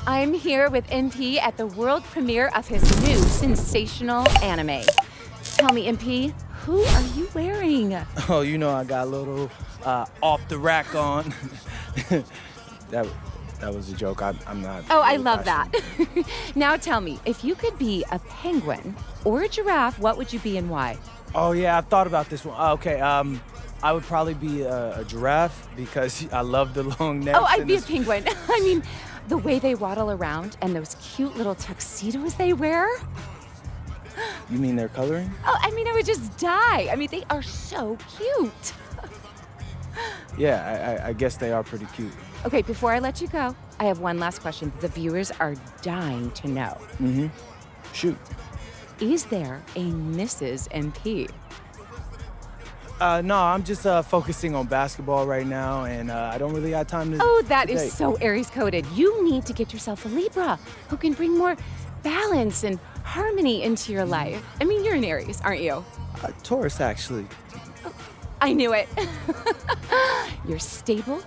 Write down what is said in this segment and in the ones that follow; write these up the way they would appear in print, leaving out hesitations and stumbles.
I'm here with MP at the world premiere of his new sensational anime. Tell me, MP, who are you wearing? Oh, you know I got a little off the rack on. that was a joke. I'm not. Oh, I love that. Now tell me, if you could be a penguin or a giraffe, what would you be and why? Oh yeah, I've thought about this one. Okay, I would probably be a giraffe because I love the long necks. Oh, I'd be a penguin. I mean, the way they waddle around and those cute little tuxedos they wear. You mean they're coloring? Oh, I mean, I would just die. I mean, they are so cute. Yeah, I guess they are pretty cute. Okay, before I let you go, I have one last question the viewers are dying to know. Mm-hmm. Shoot. Is there a Mrs. MP? No, I'm just focusing on basketball right now, and I don't really have time to. Oh, that is so Aries-coded. You need to get yourself a Libra who can bring more balance and harmony into your life. I mean, you're an Aries, aren't you? Taurus, actually. Oh, I knew it. You're stable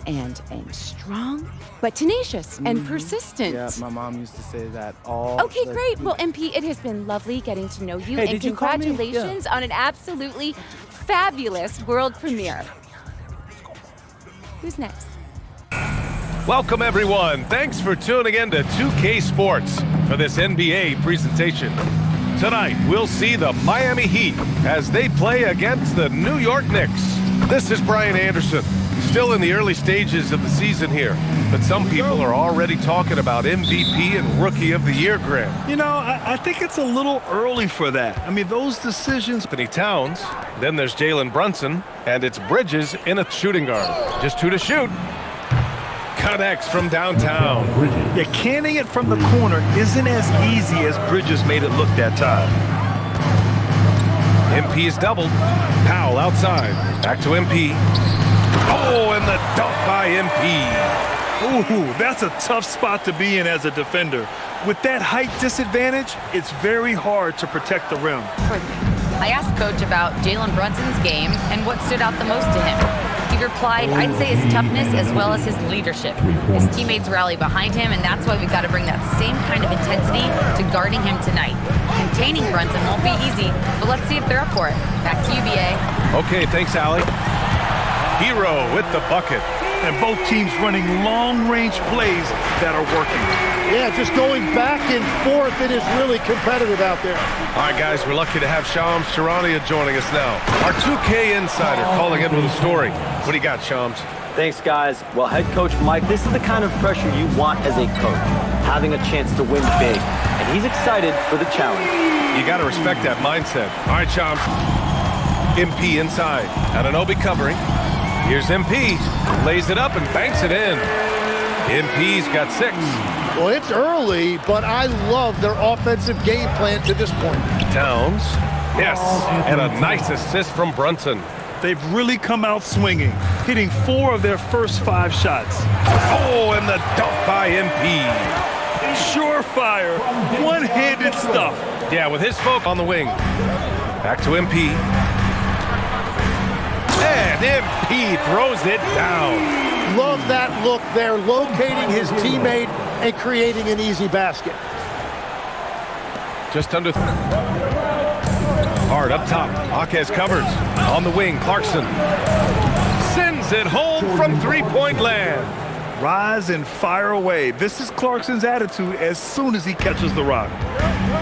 and strong, but tenacious and persistent. Yeah, my mom used to say that all. Okay, great. Well, MP, it has been lovely getting to know you, Hey, and did you call me? congratulations on an absolutely fabulous world premiere. Who's next? Welcome, everyone. Thanks for tuning in to 2K Sports for this NBA presentation. Tonight, we'll see the Miami Heat as they play against the New York Knicks. This is Brian Anderson. Still in the early stages of the season here, but some people are already talking about MVP and Rookie of the Year grant. You know, I think it's a little early for that. I mean, those decisions... Anthony Towns, then there's Jalen Brunson, and it's Bridges in a shooting guard. Just two to shoot. Connects from downtown. Yeah, canning it from the corner isn't as easy as Bridges made it look that time. MP is doubled. Powell outside. Back to MP. Oh, and the dunk by MP. Ooh, that's a tough spot to be in as a defender. With that height disadvantage, it's very hard to protect the rim. I asked Coach about Jalen Brunson's game and what stood out the most to him. He replied, I'd say his toughness as well as his leadership. His teammates rally behind him, and that's why we've got to bring that same kind of intensity to guarding him tonight. Containing Brunson won't be easy, but let's see if they're up for it. Back to you, BA. Okay, thanks, Allie. Hero with the bucket. And both teams running long-range plays that are working. Yeah, just going back and forth. It is really competitive out there. All right, guys, we're lucky to have Shams Charania joining us now. Our 2K insider calling in with a story. What do you got, Shams? Thanks, guys. Well, head coach Mike, this is the kind of pressure you want as a coach, having a chance to win big. And he's excited for the challenge. You got to respect that mindset. All right, Shams. MP inside. Anunoby covering. Here's MP, lays it up and banks it in. MP's got 6. Well, it's early, but I love their offensive game plan to this point. Towns, yes, and a nice assist from Brunson. They've really come out swinging, hitting 4 of their first 5 shots. Oh, and the dunk by MP. Surefire, one-handed stuff. Yeah, with his folk on the wing. Back to MP. And MP throws it down. Love that look there, locating his teammate and creating an easy basket. Just under. Hard up top. Jaquez covers. On the wing, Clarkson. Sends it home from three-point land. Rise and fire away. This is Clarkson's attitude as soon as he catches the rock.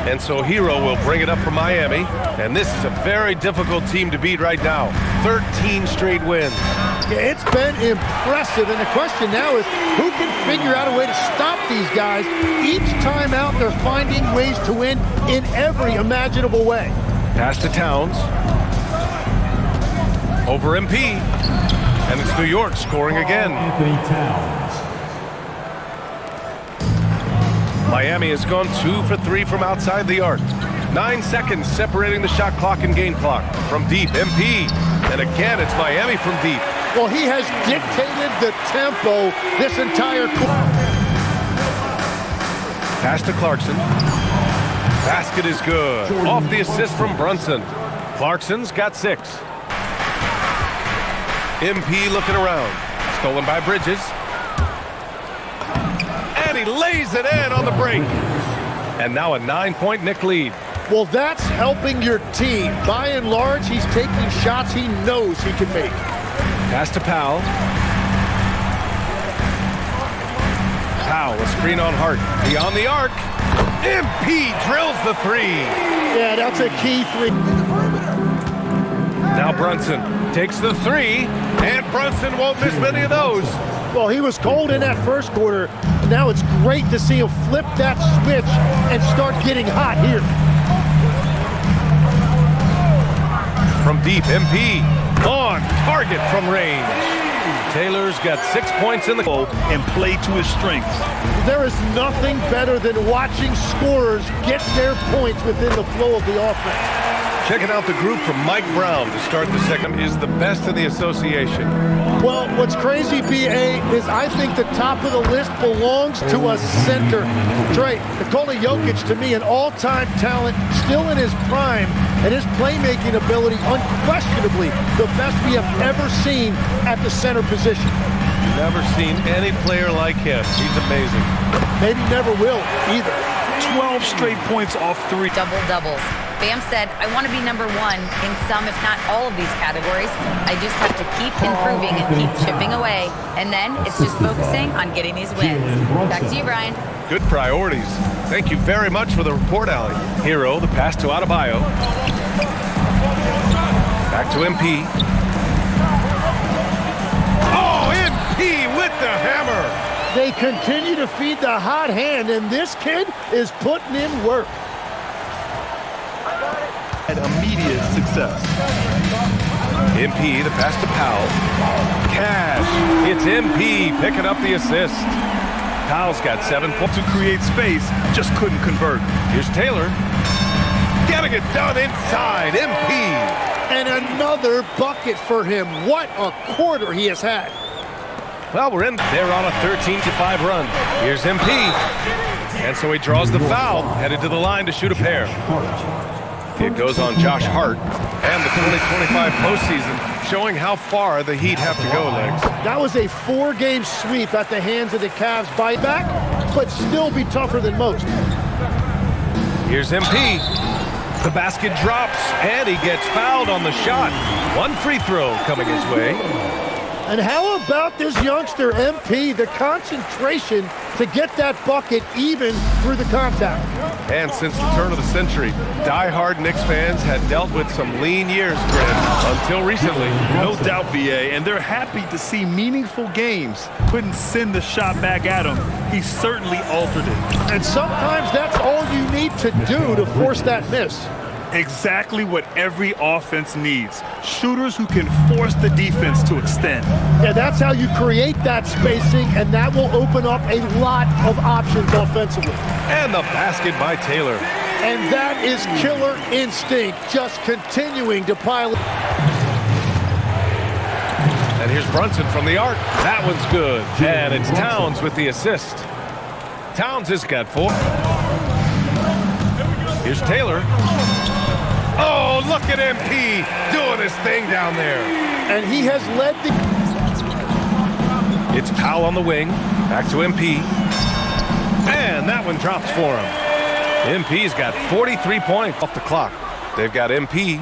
And so Hero will bring it up for Miami. And this is a very difficult team to beat right now. 13 straight wins. Yeah, it's been impressive. And the question now is, who can figure out a way to stop these guys? Each time out, they're finding ways to win in every imaginable way. Pass to Towns. Over MP. And it's New York scoring again. Anthony Towns. Miami has gone 2 for 3 from outside the arc. 9 seconds separating the shot clock and game clock. From deep, MP. And again, it's Miami from deep. Well, he has dictated the tempo this entire quarter. Pass to Clarkson. Basket is good. Off the assist from Brunson. Clarkson's got 6. MP looking around. Stolen by Bridges. And and he lays it in on the break. And now a 9-point Nick lead. Well, that's helping your team. By and large, he's taking shots he knows he can make. Pass to Powell. Powell, a screen on Hart. Beyond the arc. MP drills the three. Yeah, that's a key three. Now Brunson takes the three, and Brunson won't miss many of those. Well, he was cold in that first quarter. Now it's great to see him flip that switch and start getting hot here. From deep, MP on target from range. Taylor's got 6 points in the goal and play to his strengths. There is nothing better than watching scorers get their points within the flow of the offense. Checking out the group from Mike Brown to start the second is the best in the association. Well, what's crazy, BA, is I think the top of the list belongs to a center. Trey, Nikola Jokic, to me, an all-time talent, still in his prime, and his playmaking ability, unquestionably the best we have ever seen at the center position. Never seen any player like him. He's amazing. Maybe never will either. 12 straight points off three. Double-doubles. Bam said, I want to be number one in some, if not all of these categories. I just have to keep improving and keep chipping away. And then it's just focusing on getting these wins. Back to you, Brian. Good priorities. Thank you very much for the report, Allie. Hero, the pass to Adebayo. Back to MP. Oh, MP with the hammer. They continue to feed the hot hand, and this kid is putting in work. And immediate success. MP, the pass to Powell. Cash. It's MP picking up the assist. Powell's got 7 points. To create space, just couldn't convert. Here's Taylor. Getting it done inside. MP. And another bucket for him. What a quarter he has had. Well, we're in. They're on a 13-5 run. Here's MP. And so he draws the foul, headed to the line to shoot a pair. It goes on Josh Hart. And the 2025 postseason showing how far the Heat have to go, Legs. That was a 4-game sweep at the hands of the Cavs buyback, but still be tougher than most. Here's MP. The basket drops, and he gets fouled on the shot. One free throw coming his way. And how about this youngster, MP, the concentration to get that bucket even through the contact. And since the turn of the century, die-hard Knicks fans had dealt with some lean years, Grant, until recently. No doubt, BA, and they're happy to see meaningful games. Couldn't send the shot back at him. He certainly altered it. And sometimes that's all you need to do to force that miss. Exactly what every offense needs. Shooters who can force the defense to extend. Yeah, that's how you create that spacing, and that will open up a lot of options offensively. And the basket by Taylor. And that is killer instinct, just continuing to pile it. And here's Brunson from the arc. That one's good. And it's Towns with the assist. Towns has got 4. Here's Taylor. Oh, look at MP doing his thing down there. And he has led the... It's Powell on the wing. Back to MP. And that one drops for him. MP's got 43 points off the clock. They've got MP.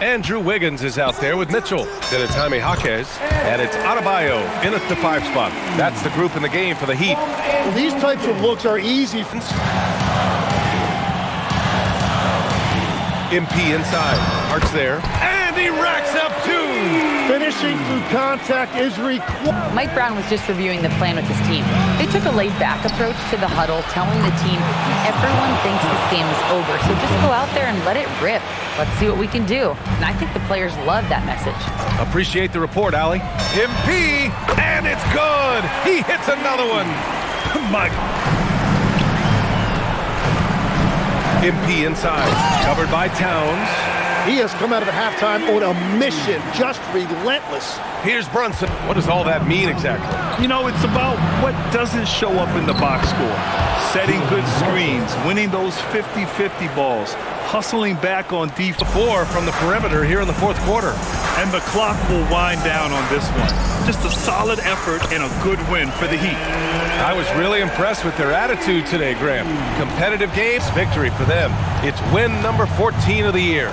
Andrew Wiggins is out there with Mitchell. Then it's Jaime Jaquez. And it's Adebayo in at the 5 spot. That's the group in the game for the Heat. Well, these types of looks are easy. MP inside. Hart's there. And he racks up 2. Finishing through contact is required. Mike Brown was just reviewing the plan with his team. They took a laid-back approach to the huddle, telling the team, everyone thinks this game is over, so just go out there and let it rip. Let's see what we can do. And I think the players love that message. Appreciate the report, Allie. MP, and it's good. He hits another one. My... MP inside, covered by Towns. He has come out of the halftime on a mission, just relentless. Here's Brunson. What does all that mean exactly? You know, it's about what doesn't show up in the box score. Setting good screens, winning those 50-50 balls, hustling back on defense. 4 from the perimeter here in the 4th quarter. And the clock will wind down on this one. Just a solid effort and a good win for the Heat. I was really impressed with their attitude today, Graham. Competitive games, victory for them. It's win number 14 of the year.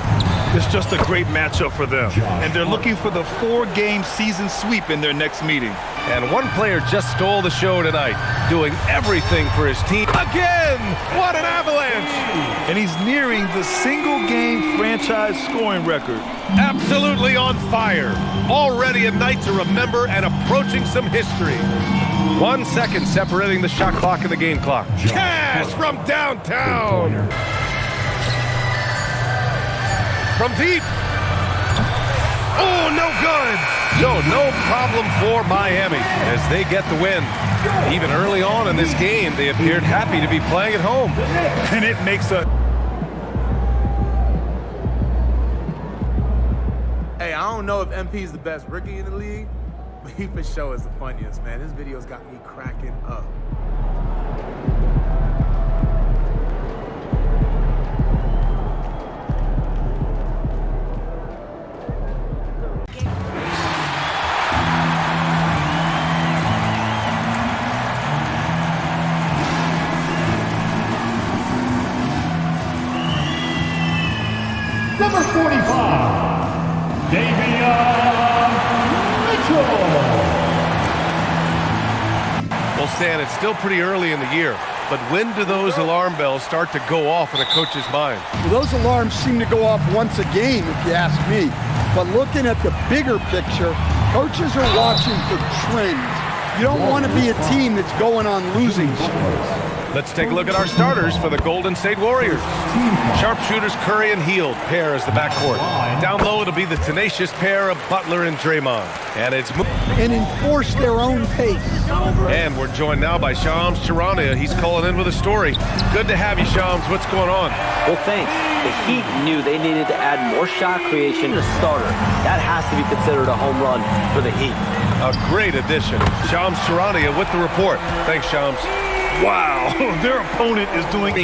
It's just a great matchup for them. And they're looking for the 4-game season sweep in their next meeting. And one player just stole the show tonight, doing everything for his team. Again! What an avalanche! And he's nearing the single-game franchise scoring record. Absolutely on fire. Already a night to remember and approaching some history. 1 second separating the shot clock and the game clock. Cash from downtown! From deep. Oh, no good. So no problem for Miami as they get the win. Even early on in this game, they appeared happy to be playing at home. And it makes a... Hey, I don't know if MP is the best rookie in the league, but he for sure is the funniest, man. His videos got me cracking up. Number 45, Davion Mitchell. Well, Stan, it's still pretty early in the year, but when do those alarm bells start to go off in a coach's mind? Well, those alarms seem to go off once a game, if you ask me. But looking at the bigger picture, coaches are watching for trends. You don't want to be a team that's going on losing streaks. Let's take a look at our starters for the Golden State Warriors. Sharpshooters Curry and Hield pair as the backcourt. Down low, it'll be the tenacious pair of Butler and Draymond. And it's and enforce their own pace. And we're joined now by Shams Charania. He's calling in with a story. Good to have you, Shams. What's going on? Well, thanks. The Heat knew they needed to add more shot creation to starter. That has to be considered a home run for the Heat. A great addition. Shams Charania with the report. Thanks, Shams. Wow, their opponent is doing...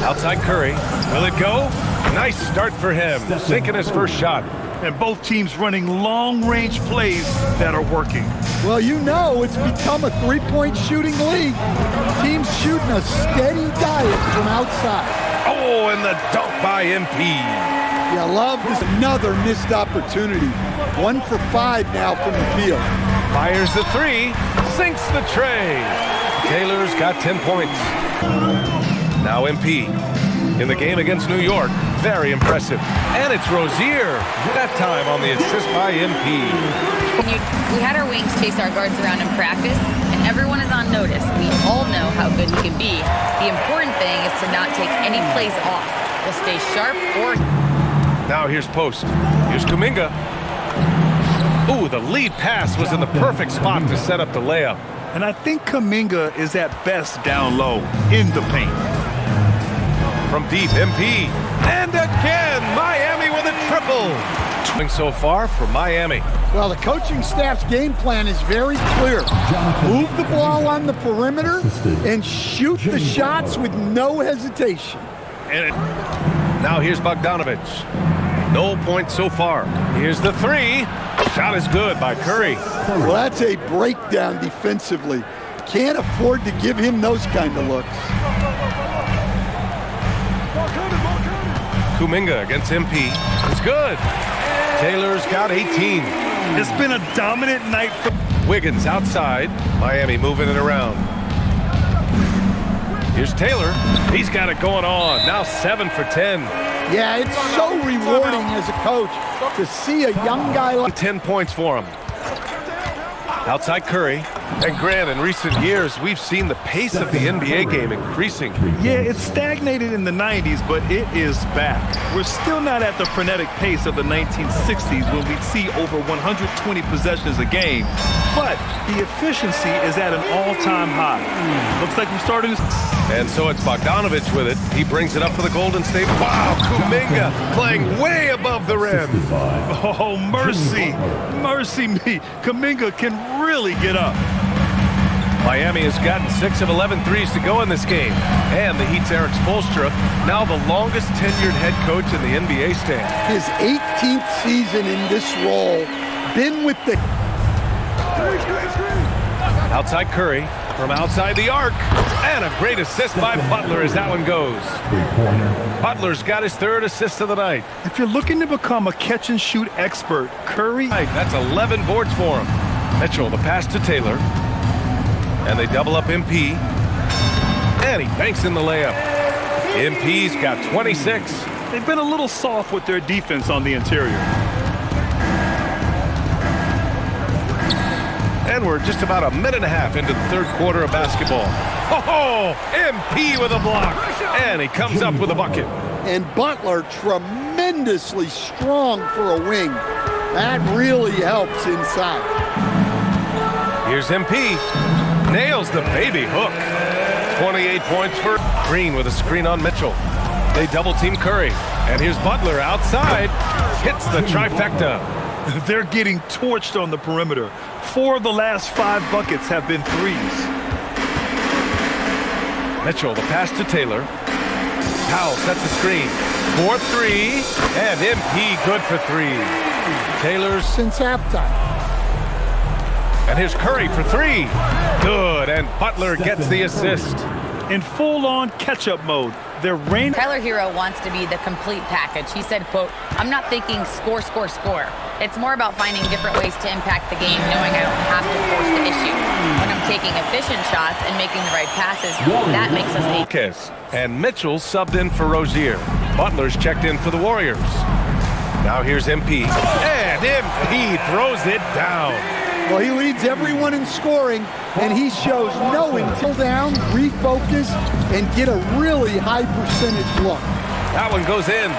Outside Curry. Will it go? Nice start for him. Sinking his first shot. And both teams running long-range plays that are working. Well, you know it's become a three-point shooting league. Teams shooting a steady diet from outside. Oh, and the dunk by MP. Yeah, love this. Another missed opportunity. 1 for 5 now from the field. Fires the three, sinks the tray. Taylor's got 10 points. Now MP. In the game against New York, very impressive. And it's Rozier, that time on the assist by MP. We had our wings chase our guards around in practice, and everyone is on notice. We all know how good he can be. The important thing is to not take any plays off. We'll stay sharp or... Now here's Post. Here's Kuminga. Ooh, the lead pass was in the perfect spot to set up the layup. And I think Kuminga is at best down low in the paint. From deep, MP. And again, Miami with a triple. So far for Miami. Well, the coaching staff's game plan is very clear. Move the ball on the perimeter and shoot the shots with no hesitation. And now here's Bogdanovich. No points so far. Here's the three. Shot is good by Curry. Well, that's a breakdown defensively. Can't afford to give him those kind of looks. Kuminga against MP. It's good. Taylor's got 18. It's been a dominant night for... Wiggins outside. Miami moving it around. Here's Taylor. He's got it going on. Now 7 for 10. Yeah, it's so rewarding as a coach to see a young guy like... 10 points for him. Outside Curry. And Grant, in recent years, we've seen the pace of the NBA game increasing. Yeah, it stagnated in the 90s, but it is back. We're still not at the frenetic pace of the 1960s when we'd see over 120 possessions a game, but the efficiency is at an all-time high. Looks like we're starting to... And so it's Bogdanovich with it. He brings it up for the Golden State. Wow, Kuminga playing way above the rim. Oh, mercy. Mercy me. Kuminga can really get up. Miami has gotten 6 of 11 threes to go in this game. And the Heat's Eric Spoelstra, now the longest tenured head coach in the NBA stand. His 18th season in this role, been with the... Outside Curry from outside the arc. And a great assist by Butler as that one goes. Butler's got his 3rd assist of the night. If you're looking to become a catch-and-shoot expert, Curry... That's 11 boards for him. Mitchell, the pass to Taylor. And they double up MP. And he banks in the layup. MP's got 26. They've been a little soft with their defense on the interior. And we're just about a minute and a half into the 3rd quarter of basketball. Oh, MP with a block. And he comes up with a bucket. And Butler tremendously strong for a wing. That really helps inside. Here's MP. Nails the baby hook. 28 points for Green with a screen on Mitchell. They double team Curry. And here's Butler outside. Hits the trifecta. They're getting torched on the perimeter. 4 of the last 5 buckets have been threes. Mitchell, the pass to Taylor. Powell sets the screen. 4-3. And MP good for 3. Taylor's Since halftime. And here's Curry for 3. Good, and Butler gets the assist. In full-on catch-up mode, their reign... Tyler Hero wants to be the complete package. He said, quote, "I'm not thinking score, score, score. It's more about finding different ways to impact the game, knowing I don't have to force the issue. When I'm taking efficient shots and making the right passes, that makes us a Kiss. And Mitchell subbed in for Rozier. Butler's checked in for the Warriors. Now here's MP. And MP throws it down. Well, he leads everyone in scoring, and he shows no until down, refocus, and get a really high percentage look. That one goes in.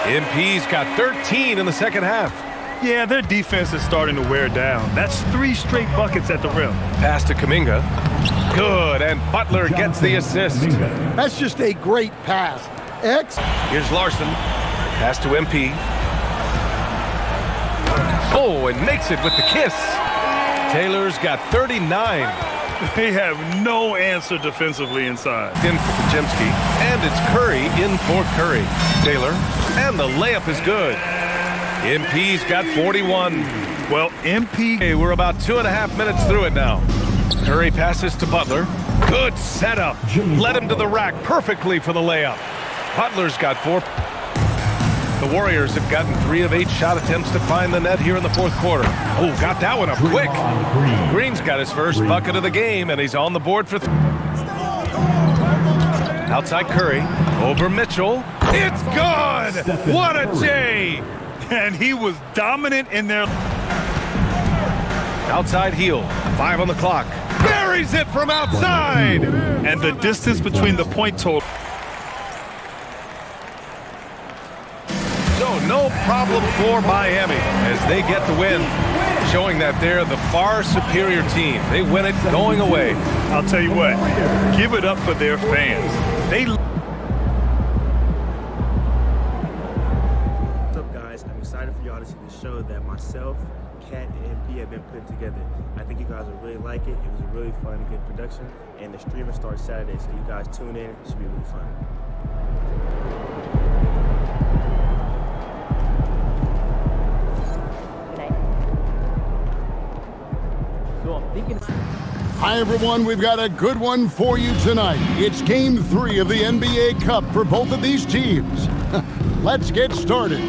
MP's got 13 in the second half. Yeah, their defense is starting to wear down. That's 3 straight buckets at the rim. Pass to Kuminga. Good, and Butler gets the assist. That's just a great pass. Here's Larson. Pass to MP. Oh, and makes it with the kiss. Taylor's got 39. They have no answer defensively inside. In for Kajemski, and it's Curry in for Curry. Taylor, and the layup is good. MP's got 41. Well, MP... Hey, we're about 2.5 minutes through it now. Curry passes to Butler. Good setup. Led him to the rack perfectly for the layup. Butler's got 4. The Warriors have gotten 3 of 8 shot attempts to find the net here in the 4th quarter. Oh, got that one up quick. Green's got his first bucket of the game, and he's on the board for... Outside Curry, over Mitchell. It's good! What a J! And he was dominant in their... Outside heel, 5 on the clock. Buries it from outside! And the distance between the point total... So no problem for Miami as they get the win, showing that they're the far superior team. They win it going away. I'll tell you what, give it up for their fans. What's up, guys? I'm excited for y'all to see the show that myself, Kat, and MP have been putting together. I think you guys will really like it. It was a really fun and good production, and the streaming starts Saturday, so you guys tune in. It should be really fun. Hi everyone, we've got a good one for you tonight. It's Game 3 of the NBA Cup for both of these teams. Let's get started.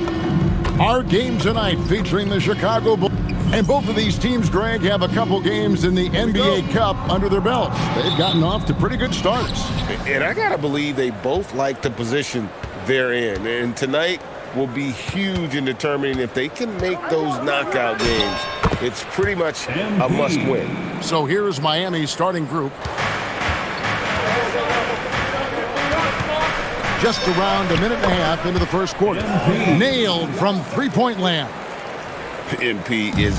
Our game tonight featuring the Chicago Bulls. And both of these teams, Greg, have a couple games in the NBA Cup under their belts. They've gotten off to pretty good starts. And I gotta believe they both like the position they're in. And tonight will be huge in determining if they can make those knockout games. It's pretty much a must-win. So here's Miami's starting group. Just around a minute and a half into the first quarter. Nailed from three-point land. MP is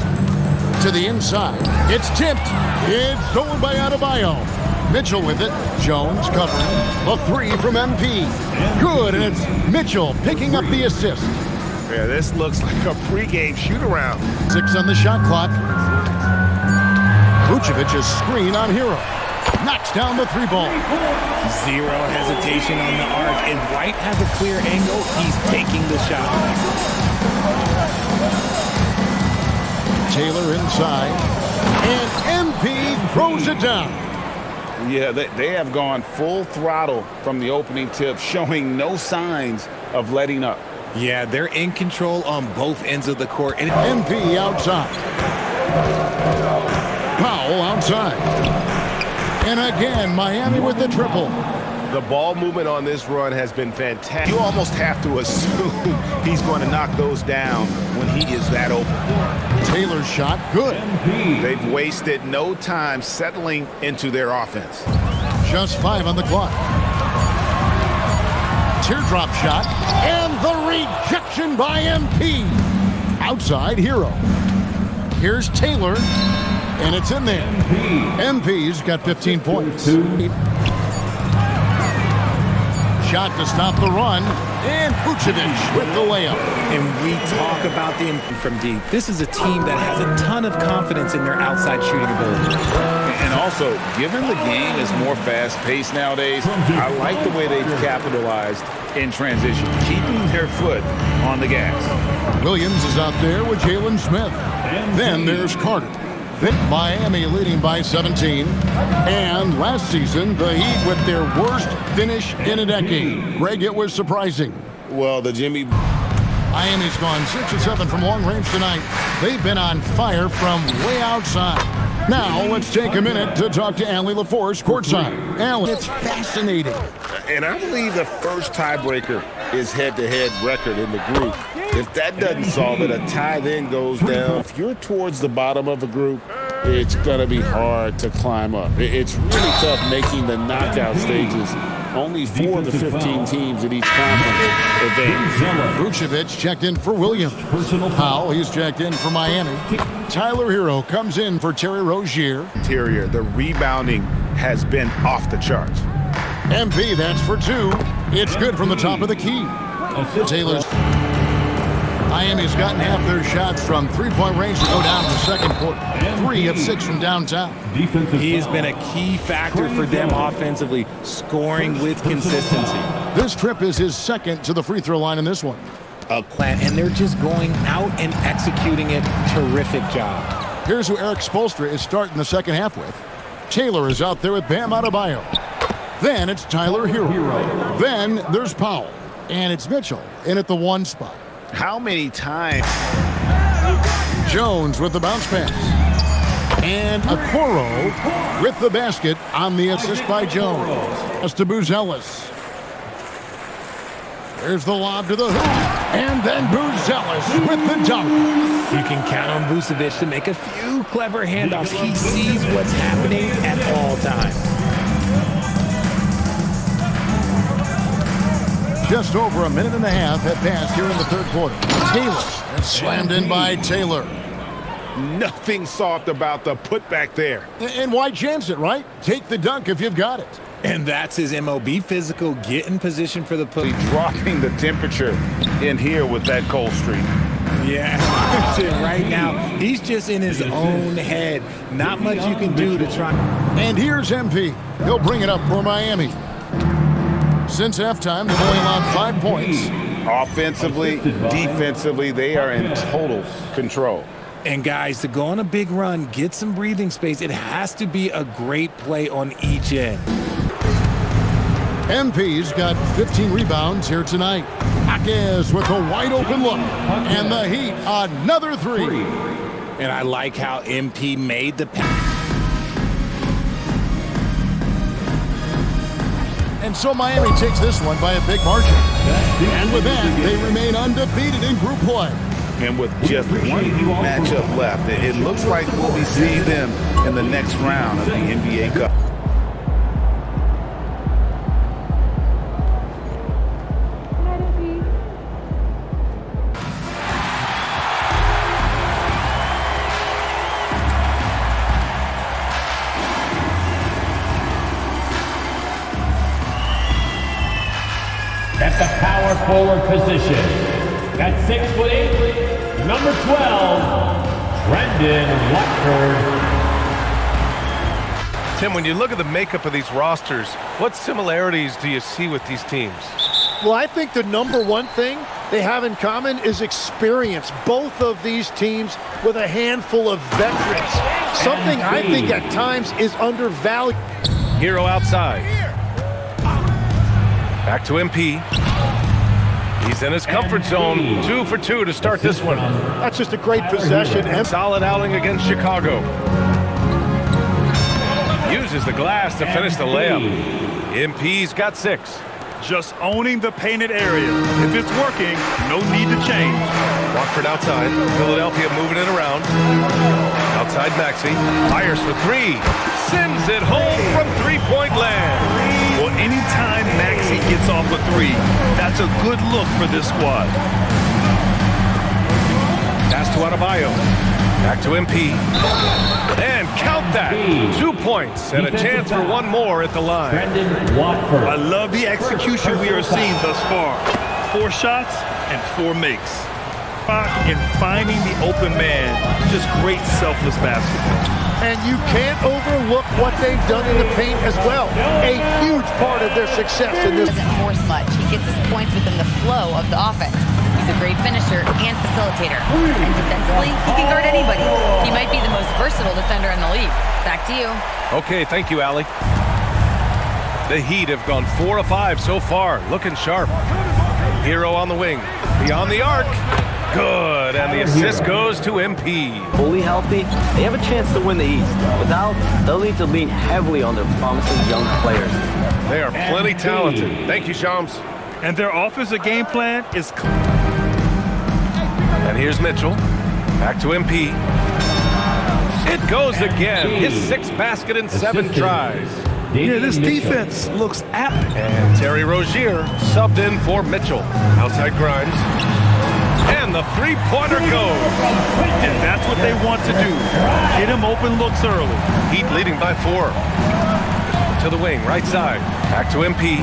to the inside. It's tipped. It's stolen by Adebayo. Mitchell with it. Jones covering. A 3 from MP. Good, and it's Mitchell picking up the assist. Yeah, this looks like a pregame shoot-around. 6 on the shot clock. Vucevic's screen on Hero. Knocks down the 3-ball. Zero hesitation on the arc, and White has a clear angle. He's taking the shot. Taylor inside. And MP throws it down. Yeah, they have gone full throttle from the opening tip, showing no signs of letting up. Yeah, they're in control on both ends of the court. And MP outside. Powell outside. And again, Miami with the triple. The ball movement on this run has been fantastic. You almost have to assume he's going to knock those down when he is that open. Taylor's shot, good. They've wasted no time settling into their offense. Just 5 on the clock. Teardrop shot, and the rejection by MP. Outside, Hero. Here's Taylor, and it's in there. MP's got 15 points. Shot to stop the run, and Vucevic with the layup. And we talk about the from deep. This is a team that has a ton of confidence in their outside shooting ability. And also, given the game is more fast-paced nowadays, I like the way they've capitalized in transition, keeping their foot on the gas. Williams is out there with Jalen Smith. Then there's Carter. Miami leading by 17. And last season, the Heat with their worst finish in a decade. Greg, it was surprising. Well, the Jimmy... Miami's gone 6 of 7 from long range tonight. They've been on fire from way outside. Now, let's take a minute to talk to Allie LaForce courtside. Allie, it's fascinating. And I believe the first tiebreaker is head-to-head record in the group. If that doesn't solve it, a tie then goes down. If you're towards the bottom of a group, it's going to be hard to climb up. It's really tough making the knockout stages. Only 4 of the 15 teams in each conference advance. Vucevic checked in for Williams. Powell, he's checked in for Miami. Tyler Hero comes in for Terry Rozier. The rebounding has been off the charts. MP, that's for 2. It's good from the top of the key. Taylor's. Miami's gotten half their shots from three-point range to go down in the second quarter. 3 of 6 from downtown. He has been a key factor for them offensively, scoring with consistency. This trip is his second to the free throw line in this one. And they're just going out and executing it. Terrific job. Here's who Eric Spoelstra is starting the second half with. Taylor is out there with Bam Adebayo. Then it's Tyler Hero. Then there's Powell. And it's Mitchell in at the 1 spot. How many times? Jones with the bounce pass. And Okoro with the basket on the assist by Jones. That's to Buzelis. There's the lob to the hoop. And then Buzelis with the dunk. You can count on Vucevic to make a few clever handoffs. He sees what's happening at all times. Just over a minute and a half have passed here in the third quarter. Taylor, and slammed in by Taylor. Nothing soft about the putback there. And why chance it, right? Take the dunk if you've got it. And that's his MO. Be physical, get in position for the put. Dropping the temperature in here with that cold streak. Yeah, right now, he's just in his own head. Not much you can do to try. And here's MP. He'll bring it up for Miami. Since halftime, they've only allowed 5 points. Offensively, defensively, they are in total control. And guys, to go on a big run, get some breathing space, it has to be a great play on each end. MP's got 15 rebounds here tonight. Jaquez with a wide open look. And the Heat, another 3. And I like how MP made the pass. And so Miami takes this one by a big margin. And with that, they remain undefeated in group play. And with just one matchup left, it looks like we'll be seeing them in the next round of the NBA Cup. At the power forward position, at 6'8", number 12, Brendan Watford. Tim, when you look at the makeup of these rosters, what similarities do you see with these teams? Well, I think the number one thing they have in common is experience. Both of these teams with a handful of veterans. Something I think at times is undervalued. Hero outside. Back to MP. He's in his comfort zone. 2 for 2 to start this one. That's just a great possession. Solid outing against Chicago. Uses the glass to finish the layup. MP's got 6. Just owning the painted area. If it's working, no need to change. Watford outside. Philadelphia moving it around. Outside Maxey. Fires for 3. Sends it home from three-point land. Well, anytime Maxey gets off a 3, that's a good look for this squad. Pass to Adebayo. Back to MP. And count that. 2 points and a chance for one more at the line. I love the execution we are seeing thus far. 4 shots and 4 makes. In finding the open man, just great selfless basketball. And you can't overlook what they've done in the paint as well. A huge part of their success in this. He doesn't force much. He gets his points within the flow of the offense. He's a great finisher and facilitator. And defensively, he can guard anybody. He might be the most versatile defender in the league. Back to you. Okay, thank you, Allie. The Heat have gone 4 of 5 so far. Looking sharp. Hero on the wing. Beyond the arc. Good, and the assist goes to MP. Fully healthy, they have a chance to win the East. Without, they'll need to lean heavily on their promising young players. They are plenty talented. Thank you, Shams. And their offensive game plan is... And here's Mitchell. Back to MP. It goes again. His 6th basket in 7 tries. Yeah, this defense looks apt. And Terry Rozier subbed in for Mitchell. Outside Grimes. And the three-pointer goes. And that's what they want to do. Get him open looks early. Heat leading by 4. To the wing, right side. Back to MP.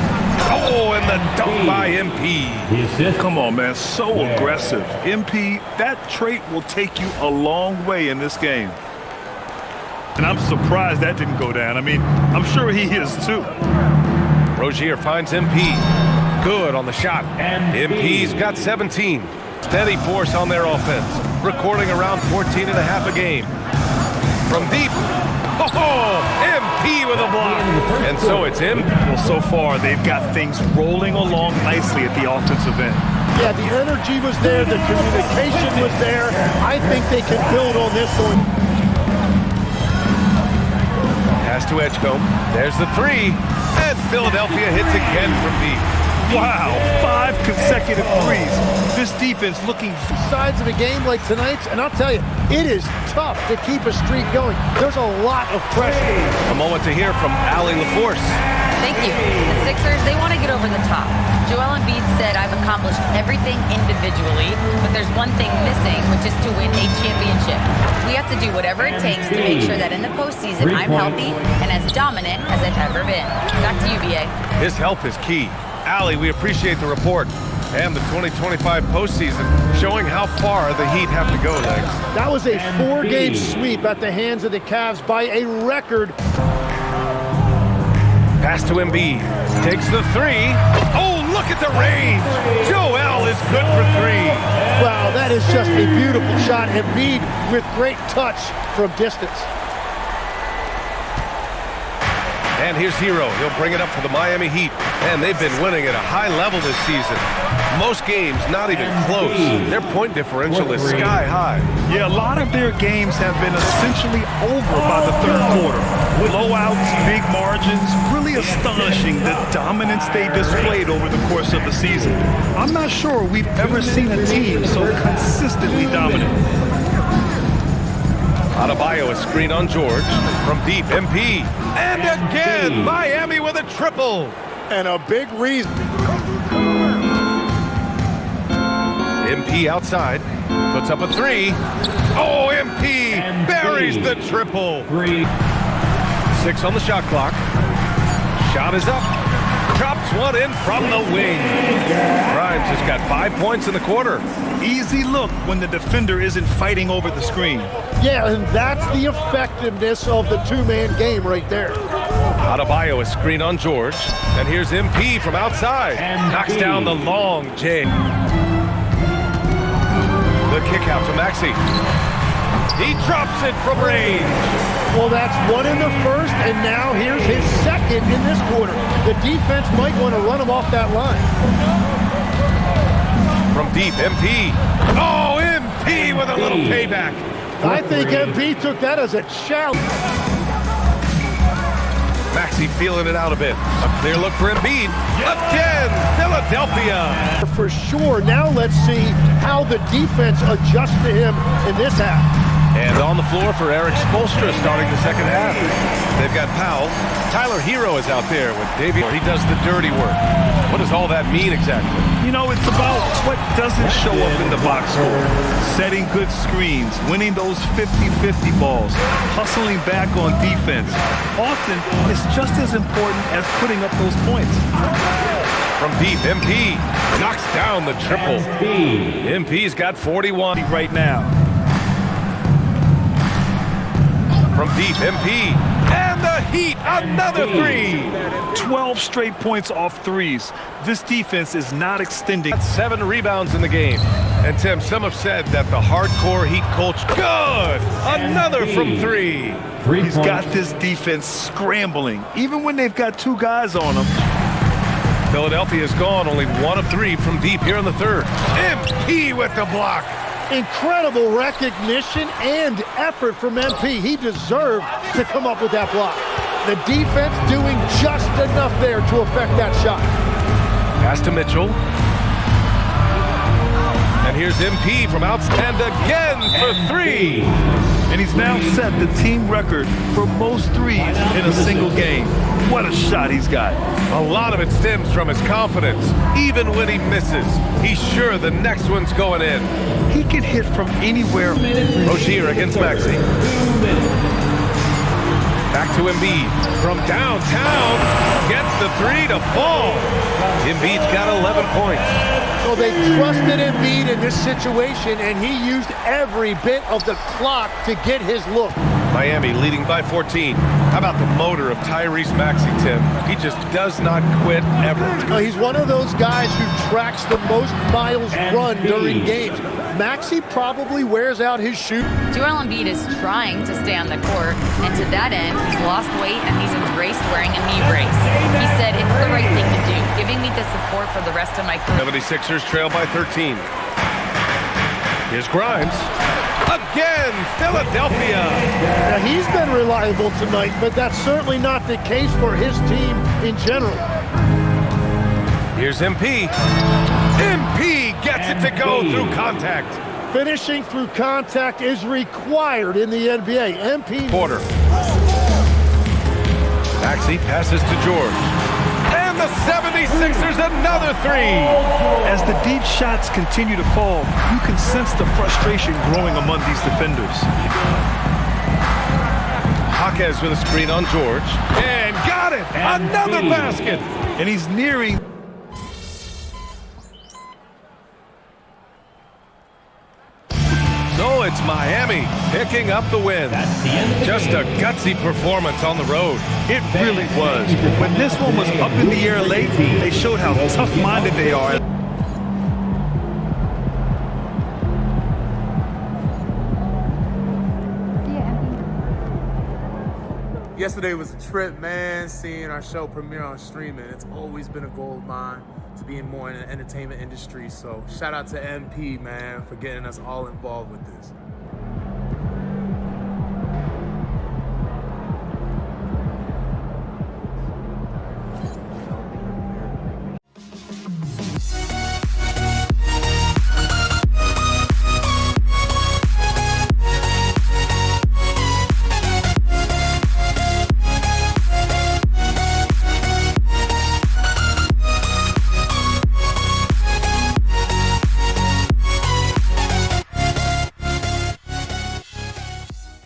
Oh, and the dunk by MP. Come on, man. So aggressive. MP, that trait will take you a long way in this game. And I'm surprised that didn't go down. I mean, I'm sure he is too. Rozier finds MP. Good on the shot. MP's got 17. Steady force on their offense. Recording around 14 and a half a game. From deep. Oh, MP with a block. And so it's him. Well, so far, they've got things rolling along nicely at the offensive end. Yeah, the energy was there. The communication was there. I think they can build on this one. Pass to Edgecombe. There's the 3. And Philadelphia hits again from deep. Wow, 5 consecutive threes. This defense looking sides of a game like tonight's, and I'll tell you, it is tough to keep a streak going. There's a lot of pressure. A moment to hear from Allie LaForce. Thank you. The Sixers, they want to get over the top. Joel Embiid said, I've accomplished everything individually, but there's one thing missing, which is to win a championship. We have to do whatever it takes to make sure that in the postseason I'm healthy and as dominant as I've ever been. Back to you, BA. His health is key. Allie, we appreciate the report and the 2025 postseason showing how far the Heat have to go, Legs. That was a 4-game sweep at the hands of the Cavs by a record. Pass to Embiid. Takes the 3. Oh, look at the range. Joel is good for 3. Wow, that is just a beautiful shot. Embiid with great touch from distance. And here's Hero. He'll bring it up for the Miami Heat. And they've been winning at a high level this season. Most games not even close. Their point differential is sky high. Yeah, a lot of their games have been essentially over by the third quarter. Blowouts, big margins, really astonishing the dominance they displayed over the course of the season. I'm not sure we've ever seen a team so consistently dominant. Adebayo a screen on George. From deep, MP. And again, Miami with a triple. And a big reason. MP outside. Puts up a 3. Oh, MP buries the triple. 6 on the shot clock. Shot is up. Drops one in from the wing. Grimes has got 5 points in the quarter. Easy look when the defender isn't fighting over the screen. Yeah, and that's the effectiveness of the two-man game right there. Adebayo a screen on George. And here's MP from outside. Knocks down the long J. kick out to Maxey. He drops it from range. Well, that's one in the first, and now here's his second in this quarter. The defense might want to run him off that line. From deep, MP. Oh, MP with a little payback. I think MP took that as a challenge. Maxey feeling it out a bit. A clear look for Embiid. Again, Philadelphia. For sure. Now let's see how the defense adjusts to him in this half. And on the floor for Eric Spoelstra starting the second half. They've got Powell. Tyler Hero is out there with Davey. He does the dirty work. What does all that mean exactly? You know, it's about what doesn't show up in the box score. Setting good screens, winning those 50-50 balls, hustling back on defense. Often, it's just as important as putting up those points. From deep, MP knocks down the triple. MP's got 41 right now. From deep, MP, and the Heat, another three. 12 straight points off threes. This defense is not extending. 7 rebounds in the game. And Tim, some have said that the hardcore Heat culture. Good! Another from three. He's got this defense scrambling, even when they've got 2 guys on him. Philadelphia is gone, only 1 of 3 from deep here in the third. MP with the block. Incredible recognition and effort from MP. He deserved to come up with that block. The defense doing just enough there to affect that shot. Pass to Mitchell. And here's MP from outside again for 3. And he's now set the team record for most threes in a single game. What a shot he's got. A lot of it stems from his confidence. Even when he misses, he's sure the next one's going in. He can hit from anywhere. Rozier against Maxey. Back to Embiid. From downtown, gets the 3 to fall. Embiid's got 11 points. Well, they trusted Embiid in this situation, and he used every bit of the clock to get his look. Miami leading by 14. How about the motor of Tyrese Maxey, Tim? He just does not quit ever. He's one of those guys who tracks the most miles run during games. Maxey probably wears out his shoe. Joel Embiid is trying to stay on the court, and to that end, he's lost weight and he's embraced wearing a knee brace. He said, "It's the right thing to do, giving me the support for the rest of my career." 76ers trail by 13. Here's Grimes. Again, Philadelphia. Now, he's been reliable tonight, but that's certainly not the case for his team in general. Here's MP. MP gets it to go through contact. Finishing through contact is required in the NBA. MP. Porter. Maxey passes to George. And the 76ers another 3. As the deep shots continue to fall, you can sense the frustration growing among these defenders. Jaquez with a screen on George. And got it! Another basket! And he's nearing. So it's Miami picking up the win. Just a gutsy performance on the road. It really was. When this one was up in the air late, they showed how tough-minded they are. Yesterday was a trip, man. Seeing our show premiere on streaming, it's always been a goal of mine to be more in the entertainment industry. So shout out to MP, man, for getting us all involved with this.